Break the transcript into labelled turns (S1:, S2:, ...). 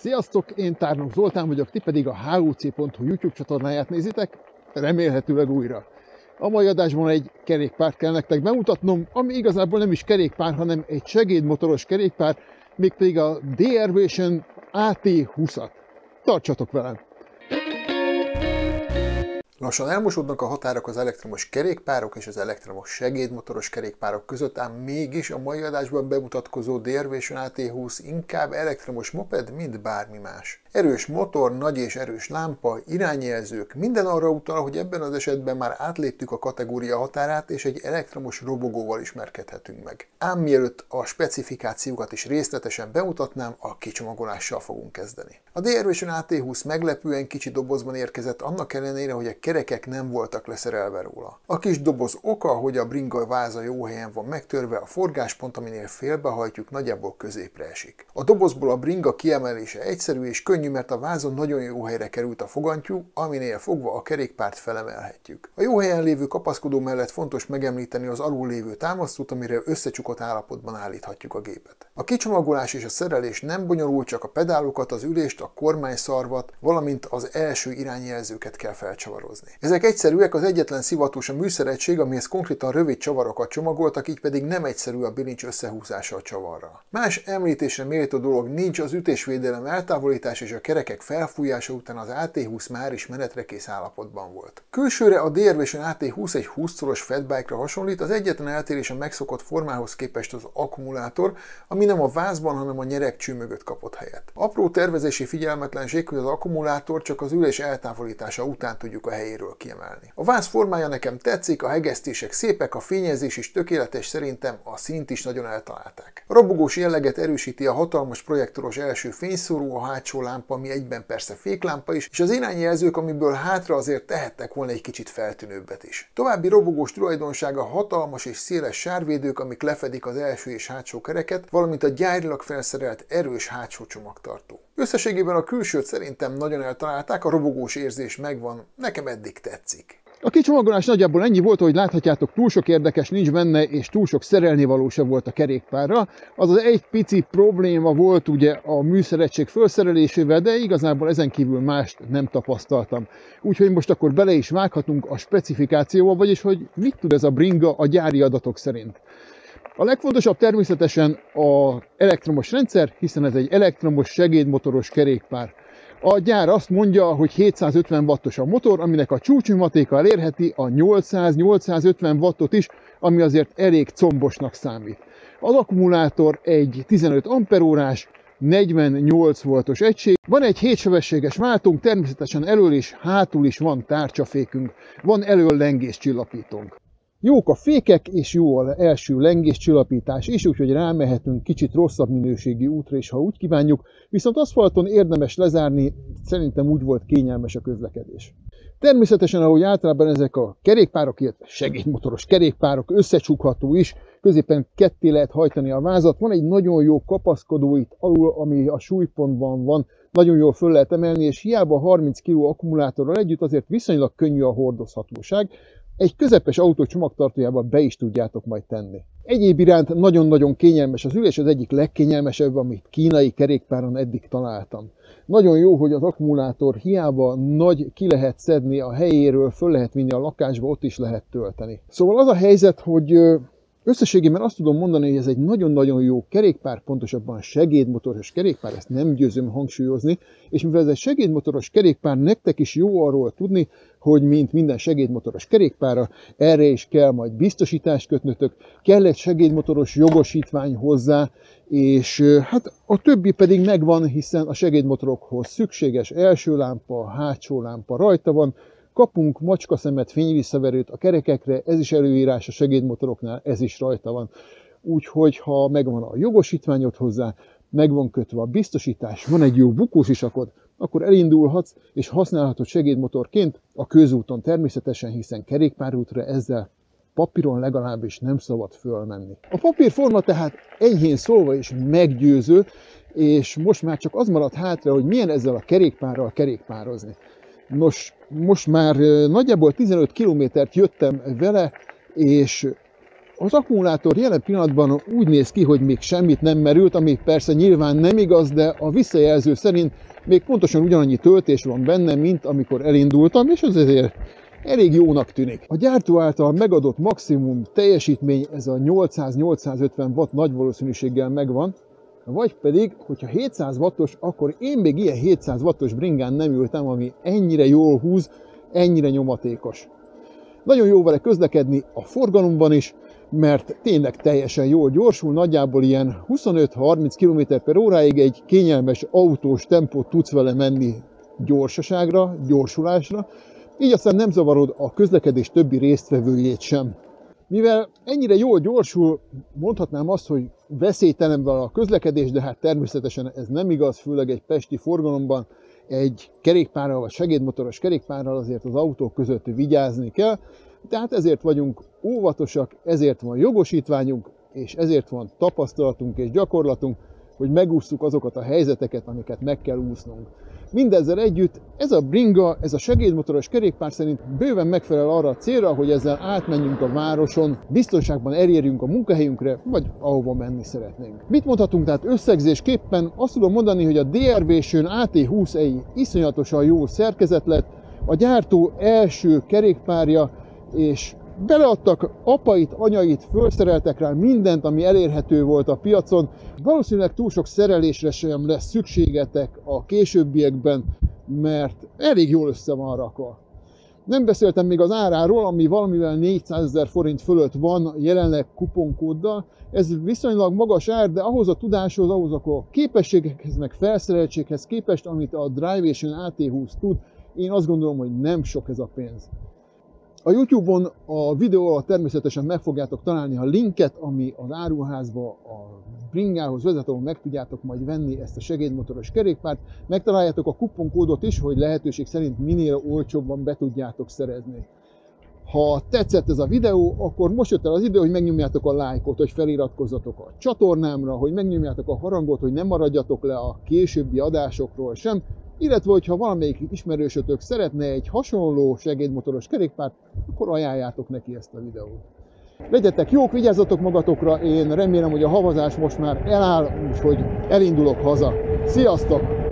S1: Sziasztok, én Tárnok Zoltán vagyok, ti pedig a huc.hu YouTube csatornáját nézitek, remélhetőleg újra. A mai adásban egy kerékpárt kell nektek bemutatnom, ami igazából nem is kerékpár, hanem egy segédmotoros kerékpár, mégpedig a DRVation AT20-at. Tartsatok velem! Lassan elmosódnak a határok az elektromos kerékpárok és az elektromos segédmotoros kerékpárok között, ám mégis a mai adásban bemutatkozó DRVation AT20 inkább elektromos moped, mint bármi más. Erős motor, nagy és erős lámpa, irányjelzők, minden arra utal, hogy ebben az esetben már átléptük a kategória határát, és egy elektromos robogóval ismerkedhetünk meg. Ám mielőtt a specifikációkat is részletesen bemutatnám, a kicsomagolással fogunk kezdeni. A DRVation AT20 meglepően kicsi dobozban érkezett, annak ellenére, hogy a kerekek nem voltak leszerelve róla. A kis doboz oka, hogy a bringa váza jó helyen van megtörve, a forgáspont, aminél félbehajtjuk, nagyjából középre esik. A dobozból a bringa kiemelése egyszerű és könnyű, mert a vázon nagyon jó helyre került a fogantyú, aminél fogva a kerékpárt felemelhetjük. A jó helyen lévő kapaszkodó mellett fontos megemlíteni az alul lévő támasztót, amire összecsukott állapotban állíthatjuk a gépet. A kicsomagolás és a szerelés nem bonyolult, csak a pedálokat, az ülést, a kormányszarvat, valamint az első irányjelzőket kell felcsavarozni. Ezek egyszerűek, az egyetlen szivatós a műszeregység, amihez konkrétan rövid csavarokat csomagoltak, így pedig nem egyszerű a bilincs összehúzása a csavarral. Más említésre méltó dolog nincs, az ütésvédelem eltávolítás és a kerekek felfújása után az AT20 már is menetre kész állapotban volt. Külsőre a DRVation AT20 egy 20 szoros fatbike-ra hasonlít, az egyetlen eltérés a megszokott formához képest az akkumulátor, ami nem a vázban, hanem a nyeregcső mögött kapott helyet. Apró tervezési figyelmetlenség, hogy az akkumulátor csak az ülés eltávolítása után tudjuk a helyéről kiemelni. A váz formája nekem tetszik, a hegesztések szépek, a fényezés is tökéletes, szerintem a színt is nagyon eltalálták. A robogós jelleget erősíti a hatalmas projektoros első fényszóró, a hátsó lámpa, ami egyben persze féklámpa is, és az irányjelzők, amiből hátra azért tehettek volna egy kicsit feltűnőbbet is. További robogós tulajdonsága hatalmas és széles sárvédők, amik lefedik az első és hátsó kereket, valamint a gyárilag felszerelt erős hátsó csomagtartó. Összességében a külsőt szerintem nagyon eltalálták, a robogós érzés megvan, nekem eddig tetszik. A kicsomagolás nagyjából ennyi volt, hogy láthatjátok, túl sok érdekes nincs benne, és túl sok szerelnivaló se volt a kerékpárra. Azaz egy pici probléma volt ugye a műszeregység felszerelésével, de igazából ezen kívül mást nem tapasztaltam. Úgyhogy most akkor bele is vághatunk a specifikációba, vagyis hogy mit tud ez a bringa a gyári adatok szerint. A legfontosabb természetesen az elektromos rendszer, hiszen ez egy elektromos segédmotoros kerékpár. A gyár azt mondja, hogy 750 wattos a motor, aminek a csúcsnyomatéka elérheti a 800-850 wattot is, ami azért elég combosnak számít. Az akkumulátor egy 15 amperórás, 48 voltos egység. Van egy 7 sebességes váltónk, természetesen elől és hátul is van tárcsafékünk, van elől lengéscsillapítónk. Jók a fékek, és jó az első lengéscsillapítás is, úgyhogy rámehetünk kicsit rosszabb minőségi útra is, ha úgy kívánjuk, viszont aszfalton érdemes lezárni, szerintem úgy volt kényelmes a közlekedés. Természetesen, ahogy általában ezek a kerékpárok, illetve segédmotoros kerékpárok, összecsukható is, középen ketté lehet hajtani a vázat, van egy nagyon jó kapaszkodó itt alul, ami a súlypontban van, nagyon jól föl lehet emelni, és hiába 30 kg akkumulátorral együtt azért viszonylag könnyű a hordozhatóság. Egy közepes autó csomagtartójába be is tudjátok majd tenni. Egyéb iránt nagyon-nagyon kényelmes az ülés, az egyik legkényelmesebb, amit kínai kerékpáron eddig találtam. Nagyon jó, hogy az akkumulátor hiába nagy, ki lehet szedni a helyéről, föl lehet vinni a lakásba, ott is lehet tölteni. Szóval az a helyzet, hogy összességében azt tudom mondani, hogy ez egy nagyon-nagyon jó kerékpár, pontosabban segédmotoros kerékpár, ezt nem győzöm hangsúlyozni, és mivel ez egy segédmotoros kerékpár, nektek is jó arról tudni, hogy mint minden segédmotoros kerékpárra, erre is kell majd biztosítást kötnötök, kell egy segédmotoros jogosítvány hozzá, és hát a többi pedig megvan, hiszen a segédmotorokhoz szükséges első lámpa, hátsó lámpa rajta van, kapunk macskaszemet, fényvisszaverőt a kerekekre, ez is előírás a segédmotoroknál, ez is rajta van. Úgyhogy ha megvan a jogosítványod hozzá, meg van kötve a biztosítás, van egy jó bukósisakod, akkor elindulhatsz és használhatod segédmotorként a közúton természetesen, hiszen kerékpárútra ezzel papíron legalábbis nem szabad fölmenni. A papírforma tehát enyhén szólva is meggyőző, és most már csak az maradt hátra, hogy milyen ezzel a kerékpárral kerékpározni. Nos, most már nagyjából 15 kilométert jöttem vele, és Az akkumulátor jelen pillanatban úgy néz ki, hogy még semmit nem merült, ami persze nyilván nem igaz, de a visszajelző szerint még pontosan ugyanannyi töltés van benne, mint amikor elindultam, és az ezért elég jónak tűnik. A gyártó által megadott maximum teljesítmény, ez a 800-850 watt nagy valószínűséggel megvan, vagy pedig, hogyha 700 wattos, akkor én még ilyen 700 wattos bringán nem ültem, ami ennyire jól húz, ennyire nyomatékos. Nagyon jó vele közlekedni a forgalomban is, mert tényleg teljesen jól gyorsul, nagyjából ilyen 25-30 km/h egy kényelmes autós tempót tudsz vele menni gyorsaságra, gyorsulásra, így aztán nem zavarod a közlekedés többi résztvevőjét sem. Mivel ennyire jól gyorsul, mondhatnám azt, hogy veszélytelen vele a közlekedés, de hát természetesen ez nem igaz, főleg egy pesti forgalomban egy kerékpárral vagy segédmotoros kerékpárral azért az autók között vigyázni kell, tehát ezért vagyunk óvatosak, ezért van jogosítványunk, és ezért van tapasztalatunk és gyakorlatunk, hogy megússzuk azokat a helyzeteket, amiket meg kell úsznunk. Mindezzel együtt ez a bringa, ez a segédmotoros kerékpár szerint bőven megfelel arra a célra, hogy ezzel átmenjünk a városon, biztonságban elérjünk a munkahelyünkre, vagy ahova menni szeretnénk. Mit mondhatunk tehát összegzésképpen? Azt tudom mondani, hogy a DRV-sön AT20i iszonyatosan jó szerkezet lett, a gyártó első kerékpárja, és beleadtak apait, anyait, felszereltek rá mindent, ami elérhető volt a piacon. Valószínűleg túl sok szerelésre sem lesz szükségetek a későbbiekben, mert elég jól össze van rakva. Nem beszéltem még az áráról, ami valamivel 400 000 forint fölött van jelenleg kuponkóddal. Ez viszonylag magas ár, de ahhoz a tudáshoz, ahhoz a képességekhez, meg felszereltséghez képest, amit a Drivation AT20 tud, én azt gondolom, hogy nem sok ez a pénz. A YouTube-on a videó alatt természetesen meg fogjátok találni a linket, ami az áruházba a bringához vezet, ahol meg tudjátok majd venni ezt a segédmotoros kerékpárt. Megtaláljátok a kuponkódot is, hogy lehetőség szerint minél olcsóbban be tudjátok szerezni. Ha tetszett ez a videó, akkor most jött el az idő, hogy megnyomjátok a lájkot, hogy feliratkozzatok a csatornámra, hogy megnyomjátok a harangot, hogy ne maradjatok le a későbbi adásokról sem, illetve, hogyha valamelyik ismerősötök szeretne egy hasonló segédmotoros kerékpárt, akkor ajánljátok neki ezt a videót. Legyetek jók, vigyázzatok magatokra, én remélem, hogy a havazás most már eláll, úgyhogy elindulok haza. Sziasztok!